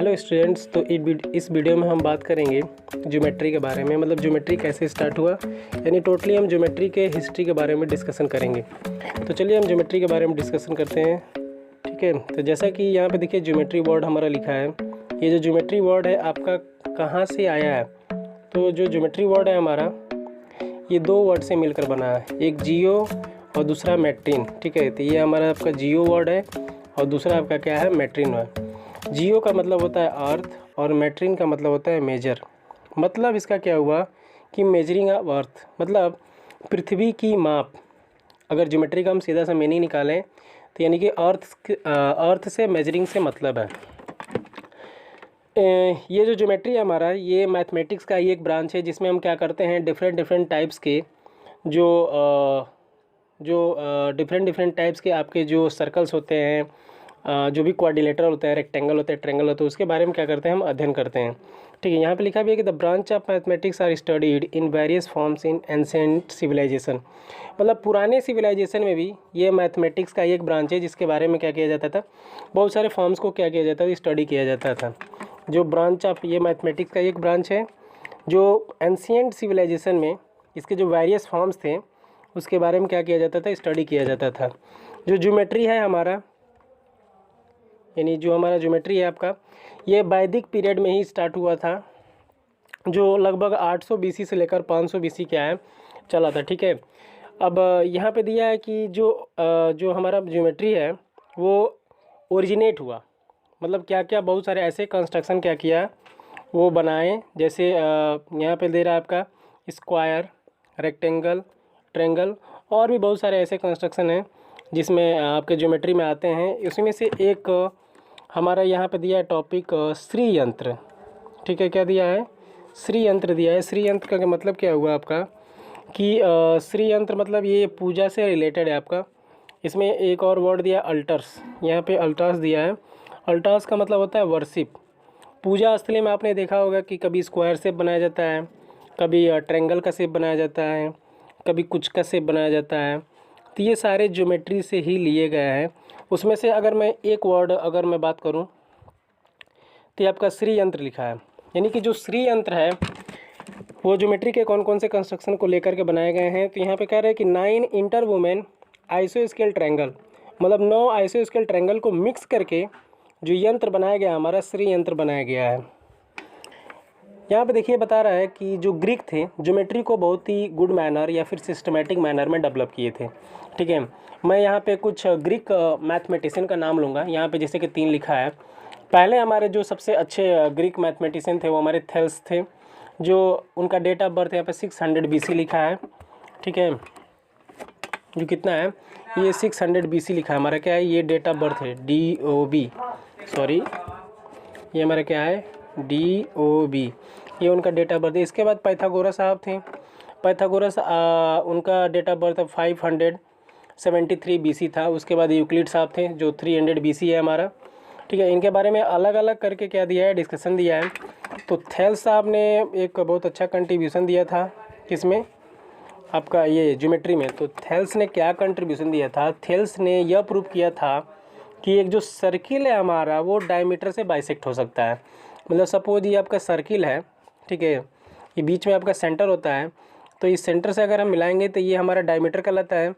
Hello students, तो इस video में हम बात करेंगे ज्योमेट्री के बारे में। मतलब ज्योमेट्री कैसे स्टार्ट हुआ, यानी टोटली हम ज्योमेट्री के हिस्ट्री के बारे में डिस्कशन करेंगे। तो चलिए हम ज्योमेट्री के बारे में डिस्कशन करते हैं। ठीक है, तो जैसा कि यहाँ पे देखिए ज्योमेट्री वर्ड हमारा लिखा है। ये जो ज्योमेट्री वर्ड है आपका कहाँ से आया है? तो जो ज्योमेट्री वर्ड है हमारा, ये दो वर्ड से मिलकर बना है, एक जियो और दूसरा मैट्रिन। ठीक है, तो ये हमारा आपका जियो वर्ड है और दूसरा आपका क्या है, मैट्रिन है। जियो का मतलब होता है अर्थ और मैट्रिन का मतलब होता है मेजर। मतलब इसका क्या हुआ कि मेजरिंग ऑफ अर्थ, मतलब पृथ्वी की माप। अगर ज्योमेट्री का हम सीधा सा मीनिंग निकालें तो यानी कि अर्थ से मेजरिंग से मतलब है। ये जो ज्योमेट्री है हमारा, ये मैथमेटिक्स का ही एक ब्रांच है जिसमें हम क्या करते हैं, डिफरेंट टाइप्स के डिफरेंट टाइप्स के आपके जो सर्कल्स होते हैं, जो भी क्वाड्रिलेटरल होता है, रेक्टेंगल होता है, ट्रायंगल होता है, उसके बारे में क्या करते हैं, हम अध्ययन करते हैं। ठीक है, यहाँ पे लिखा भी है कि the branch of mathematics are studied in various forms in ancient civilization. मतलब पुराने सिविलाइजेशन में भी ये मैथमेटिक्स का एक ब्रांच है जिसके बारे में क्या किया जाता था, बहुत सारे फॉर्म्स को क्या किया जाता था, स्टडी किया जाता था। जो ब्रांच ऑफ ये मैथमेटिक्स का एक ब्रांच है जो एंशिएंट सिविलाइजेशन में इसके जो वेरियस फॉर्म्स थे उसके बारे में क्या किया जाता था, स्टडी किया जाता था। जो ज्योमेट्री है हमारा, यानी जो हमारा ज्योमेट्री है आपका, ये वैदिक पीरियड में ही स्टार्ट हुआ था, जो लगभग 800 बीसी से लेकर 500 बीसी क्या है चला था। ठीक है, अब यहाँ पे दिया है कि जो हमारा ज्योमेट्री है वो ओरिजिनेट हुआ, मतलब क्या क्या बहुत सारे ऐसे कंस्ट्रक्शन क्या किया वो बनाए। जैसे यहाँ पे दे रहा है आपका स्क्वायर, रेक्टेंगल, ट्रायंगल, और भी बहुत सारे ऐसे कंस्ट्रक्शन हैं जिसमें आपके ज्योमेट्री में आते हैं। उसमें से एक हमारा यहाँ पे दिया है टॉपिक श्री यंत्र। ठीक है, क्या दिया है, श्री यंत्र दिया है। श्री यंत्र का मतलब क्या हुआ आपका कि श्री यंत्र मतलब ये पूजा से रिलेटेड है आपका। इसमें एक और वर्ड दिया अल्टर्स, यहाँ पे अल्टर्स दिया है। अल्टर्स का मतलब होता है वर्शिप, पूजा स्थली में। आपने देखा होगा कि कभी स्क्वायर शेप बनाया जाता है, कभी ट्रायंगल का शेप बनाया जाता है, कभी कुछ का शेप बनाया जाता है। तो ये सारे ज्योमेट्री से ही लिए गए हैं। उसमें से अगर मैं एक वर्ड अगर मैं बात करूं तो ये आपका श्री यंत्र लिखा है। यानी कि जो श्री यंत्र है वो ज्योमेट्री के कौन कौन से कंस्ट्रक्शन को लेकर के बनाए गए हैं। तो यहाँ पे कह रहे हैं कि 9 इंटर वुमेन आइसोस्केल ट्रायंगल, मतलब 9 आइसोस्केल ट्रायंगल को मिक्स करके जो यंत्र बनाया गया हमारा श्री यंत्र बनाया गया है। यहाँ पे देखिए बता रहा है कि जो ग्रीक थे ज्योमेट्री को बहुत ही गुड मैनर या फिर सिस्टमेटिक मैनर में डेवलप किए थे। ठीक है, मैं यहाँ पे कुछ ग्रीक मैथमेटिशियन का नाम लूँगा। यहाँ पे जैसे कि 3 लिखा है। पहले हमारे जो सबसे अच्छे ग्रीक मैथमेटिशियन थे वो हमारे थेल्स थे, जो उनका डेट ऑफ बर्थ यहाँ पे 600 BC लिखा है। ठीक है, जो कितना है, ये 600 BC लिखा है हमारा। क्या है, ये डेट ऑफ बर्थ है, DOB, सॉरी ये हमारा क्या है, DOB, ये उनका डेट ऑफ बर्थ है। इसके बाद पाइथागोरस साहब थे। पाइथागोरस उनका डेट ऑफ बर्थ 573 BC था। उसके बाद यूक्लिड साहब थे जो 300 BC है हमारा। ठीक है, इनके बारे में अलग अलग करके क्या दिया है, डिस्कशन दिया है। तो थेल्स साहब ने एक बहुत अच्छा कंट्रीब्यूशन दिया था, किसमें, आपका ये ज्योमेट्री में। तो थेल्स ने क्या कंट्रीब्यूशन दिया था, थेल्स ने यह प्रूव किया था कि एक जो सर्किल है हमारा वो डायमीटर से बाइसेक्ट हो सकता है। मतलब सपोज ये आपका सर्किल है, ठीक है, ये बीच में आपका सेंटर होता है, तो इस सेंटर से अगर हम मिलाएंगे तो ये हमारा डायमीटर कहलाता है।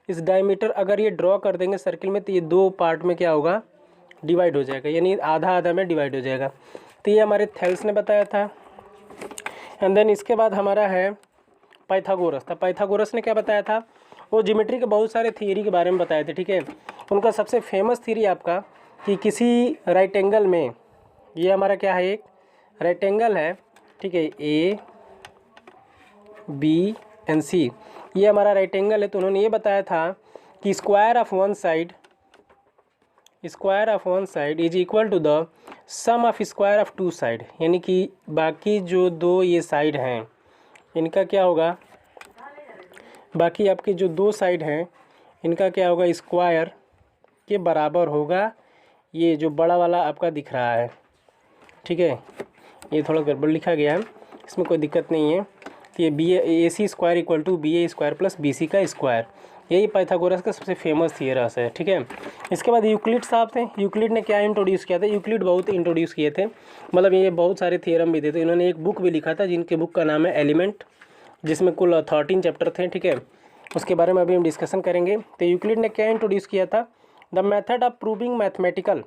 इस डायमीटर अगर ये ड्रॉ कर देंगे सर्किल में तो ये 2 पार्ट में क्या होगा, डिवाइड हो जाएगा, यानी आधा आधा में डिवाइड हो जाएगा। तो ये हमारे थेल्स ने बताया था। एंड देन इसके बाद हमारा है पाइथागोरस था। पाइथागोरस ने क्या बताया था, वो ज्योमेट्री के बहुत सारे थियरी के बारे में बताए थे। ठीक है, उनका सबसे फेमस थियरी आपका कि किसी राइट एंगल में, ये हमारा क्या है, एक राइट एंगल है, ठीक है, ABNC, ये हमारा राइट एंगल है। तो उन्होंने ये बताया था कि square of one side is equal to the sum of square of 2 side, यानी कि बाकी जो 2 ये साइड हैं इनका क्या होगा, बाकी आपके जो 2 साइड हैं इनका क्या होगा, स्क्वायर के बराबर होगा। ये जो बड़ा वाला आपका दिख रहा है, ठीक है, ये थोड़ा गड़बड़ लिखा गया है, इसमें कोई दिक्कत नहीं है। तो ये AC square equal to BA square plus BC का स्क्वायर, यही पाइथागोरस का सबसे फेमस थियरम है। ठीक है, इसके बाद यूक्लिड साहब थे। यूक्लिड ने क्या इंट्रोड्यूस किया था? यूक्लिड बहुत इंट्रोड्यूस किए थे, मतलब ये बहुत सारे थियरम भी थे। तो इन्होंने एक बुक भी लिखा था जिनके बुक का नाम है एलिमेंट, जिसमें कुल 13 चैप्टर थे। ठीक है, उसके बारे में अभी हम डिस्कशन करेंगे। तो यूक्लिड ने क्या इंट्रोड्यूस किया था? The method of proving mathematical.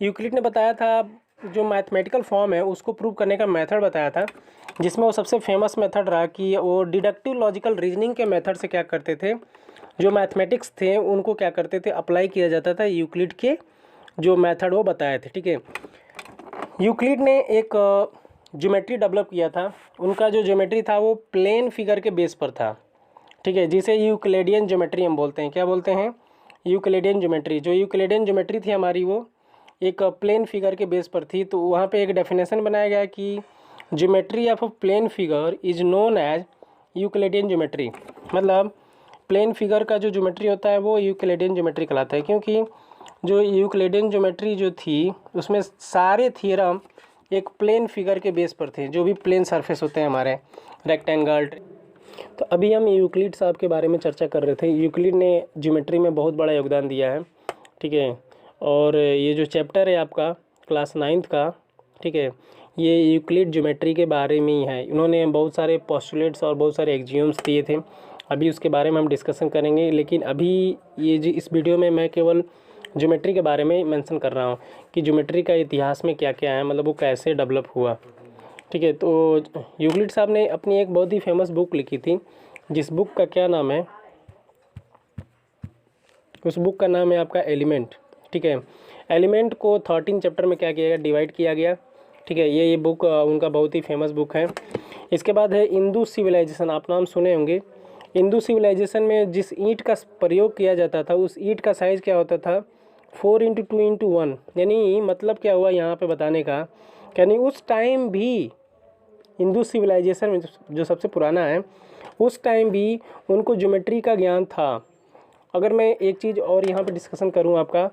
Euclid ने बताया था जो मैथमेटिकल फॉर्म है उसको प्रूव करने का मेथड बताया था, जिसमें वो सबसे फेमस मेथड रहा कि वो डिडक्टिव लॉजिकल रीजनिंग के मेथड से क्या करते थे, जो मैथमेटिक्स थे उनको क्या करते थे, अप्लाई किया जाता था। यूक्लिड के जो मेथड वो बताए थे। ठीक है, यूक्लिड ने एक ज्योमेट्री डेवलप किया था। उनका जो ज्योमेट्री था वो प्लेन फिगर के बेस पर था। ठीक है, जिसे यूक्लिडियन ज्योमेट्री हम बोलते हैं। क्या बोलते हैं? Euclidean geometry. जो यूक्लिडियन ज्योमेट्री थी हमारी वो एक प्लेन फिगर के बेस पर थी। तो वहाँ पे एक डेफिनेशन बनाया गया कि geometry of a plane figure is known as Euclidean geometry. मतलब प्लेन फिगर का जो ज्योमेट्री होता है वो यूक्लिडियन ज्योमेट्री कहलाता है, क्योंकि जो यूक्लिडियन ज्योमेट्री जो थी उसमें सारे थियरम एक प्लेन फिगर के बेस पर थे, जो भी प्लेन सरफेस होते हैं हमारे, रेक्टेंगल। तो अभी हम यूक्लिड साहब के बारे में चर्चा कर रहे थे। यूक्लिड ने ज्योमेट्री में बहुत बड़ा योगदान दिया है। ठीक है, और ये जो चैप्टर है आपका क्लास 9th का, ठीक है, ये यूक्लिड ज्योमेट्री के बारे में ही है। इन्होंने बहुत सारे पोस्टुलेट्स और बहुत सारे एक्सियोम्स दिए थे, अभी उसके बारे में हम डिस्कशन करेंगे। लेकिन अभी ये जो इस वीडियो में मैं केवल ज्योमेट्री के बारे में मेंशन कर रहा हूँ कि ज्योमेट्री का इतिहास में क्या क्या है, मतलब वो कैसे डेवलप हुआ। ठीक है, तो यूक्लिड साहब ने अपनी एक बहुत ही फेमस बुक लिखी थी, जिस बुक का क्या नाम है, उस बुक का नाम है आपका एलिमेंट। ठीक है, एलिमेंट को 13 चैप्टर में क्या किया गया, डिवाइड किया गया। ठीक है, ये बुक उनका बहुत ही फेमस बुक है। इसके बाद है इंदुस सिविलाइजेशन, आप नाम सुने होंगे। इंदुस सिविलाइजेशन में जिस ईंट का प्रयोग किया जाता था उस ईंट का साइज़ क्या होता था, 4x2x1। यानी मतलब क्या हुआ यहाँ पे बताने का, यानी उस टाइम भी इंदुस सिविलाइजेशन में जो सबसे पुराना है, उस टाइम भी उनको ज्योमेट्री का ज्ञान था। अगर मैं एक चीज़ और यहाँ पे डिस्कशन करूँ आपका,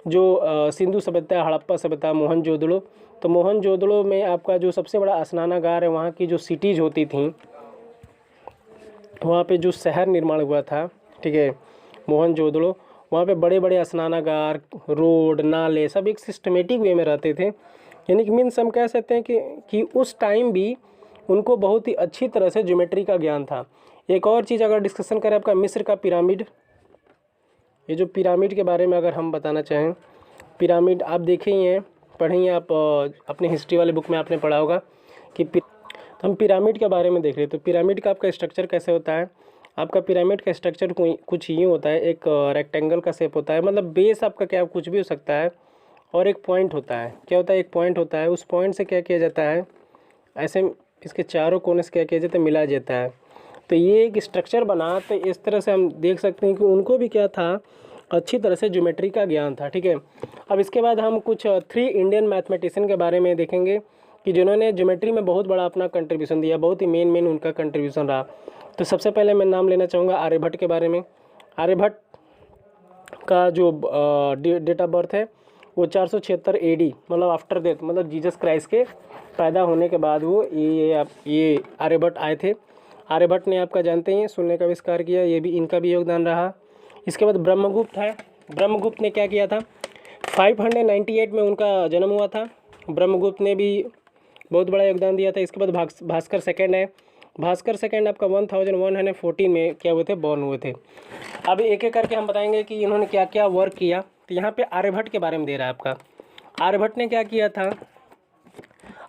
जो सिंधु सभ्यता, हड़प्पा सभ्यता, मोहनजोदड़ो, तो मोहनजोदड़ो में आपका जो सबसे बड़ा स्नानागार है, वहाँ की जो सिटीज़ होती थी, वहाँ पे जो शहर निर्माण हुआ था, ठीक है, मोहनजोदड़ो, वहाँ पे बड़े बड़े स्नानागार, रोड, नाले सब एक सिस्टमेटिक वे में रहते थे। यानी कि मीन्स हम कह सकते हैं कि उस टाइम भी उनको बहुत ही अच्छी तरह से ज्योमेट्री का ज्ञान था। एक और चीज़ अगर डिस्कशन करें आपका मिस्र का पिरामिड, ये जो पिरामिड के बारे में अगर हम बताना चाहें, पिरामिड आप देखे ही हैं, पढ़े ही आप अपने हिस्ट्री वाले बुक में आपने पढ़ा होगा कि तो हम पिरामिड के बारे में देख रहे हैं। तो पिरामिड का आपका स्ट्रक्चर कैसे होता है? आपका पिरामिड का स्ट्रक्चर कुछ यूँ होता है, एक रेक्टेंगल का शेप होता है, मतलब बेस आपका क्या कुछ भी हो सकता है, और एक पॉइंट होता है। क्या होता है? एक पॉइंट होता है। उस पॉइंट से क्या किया जाता है, ऐसे इसके चारों कोने से क्या किया जाता है, मिला जाता है। तो ये एक स्ट्रक्चर बना, तो इस तरह से हम देख सकते हैं कि उनको भी क्या था, अच्छी तरह से ज्योमेट्री का ज्ञान था। ठीक है, अब इसके बाद हम कुछ 3 इंडियन मैथमेटिशियन के बारे में देखेंगे कि जिन्होंने ज्योमेट्री में बहुत बड़ा अपना कंट्रीब्यूशन दिया, बहुत ही मेन उनका कंट्रीब्यूशन रहा। तो सबसे पहले मैं नाम लेना चाहूँगा आर्यभट्ट के बारे में। आर्यभट्ट का जो डेट ऑफ बर्थ है वो 476 AD, मतलब आफ्टर डेथ, मतलब जीसस क्राइस्ट के पैदा होने के बाद वो ये आर्यभट्ट आए थे। आर्यभट्ट ने आपका जानते हैं शून्य का आविष्कार किया, ये भी इनका भी योगदान रहा। इसके बाद ब्रह्मगुप्त है। ब्रह्मगुप्त ने क्या किया था, 598 में उनका जन्म हुआ था। ब्रह्मगुप्त ने भी बहुत बड़ा योगदान दिया था। इसके बाद भास्कर सेकंड है। भास्कर सेकंड आपका 1114 में क्या हुए थे, बॉर्न हुए थे। अब एक एक करके हम बताएंगे कि इन्होंने क्या क्या वर्क किया। तो यहाँ पे आर्यभट्ट के बारे में दे रहा है आपका। आर्यभट्ट ने क्या किया था,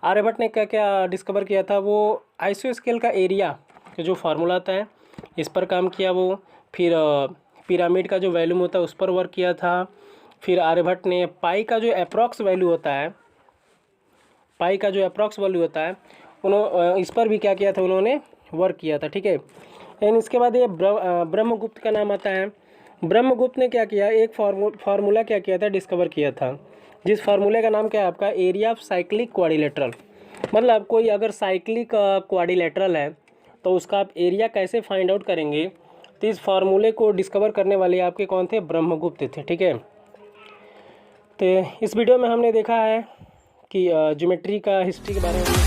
आर्यभट्ट ने क्या क्या डिस्कवर किया था, वो आइसोस्केल का एरिया का जो फार्मूला आता है इस पर काम किया वो। फिर पिरामिड का जो वैल्यूम होता है उस पर वर्क किया था। फिर आर्यभट्ट ने पाई का जो अप्रॉक्स वैल्यू होता है, पाई का जो अप्रॉक्स वैल्यू होता है, इस पर भी क्या किया था, उन्होंने वर्क किया था। ठीक है, एंड इसके बाद ये ब्रह्मगुप्त का नाम आता है। ब्रह्मगुप्त ने क्या किया, एक फार्मूला क्या किया था, डिस्कवर किया था, जिस फार्मूले का नाम क्या है आपका, एरिया ऑफ साइक्लिक क्वाड्रिलेटरल। मतलब कोई अगर साइक्लिक क्वाड्रिलेटरल है तो उसका आप एरिया कैसे फाइंड आउट करेंगे, तो इस फार्मूले को डिस्कवर करने वाले आपके कौन थे, ब्रह्मगुप्त थे। ठीक है, तो इस वीडियो में हमने देखा है कि ज्योमेट्री का हिस्ट्री के बारे में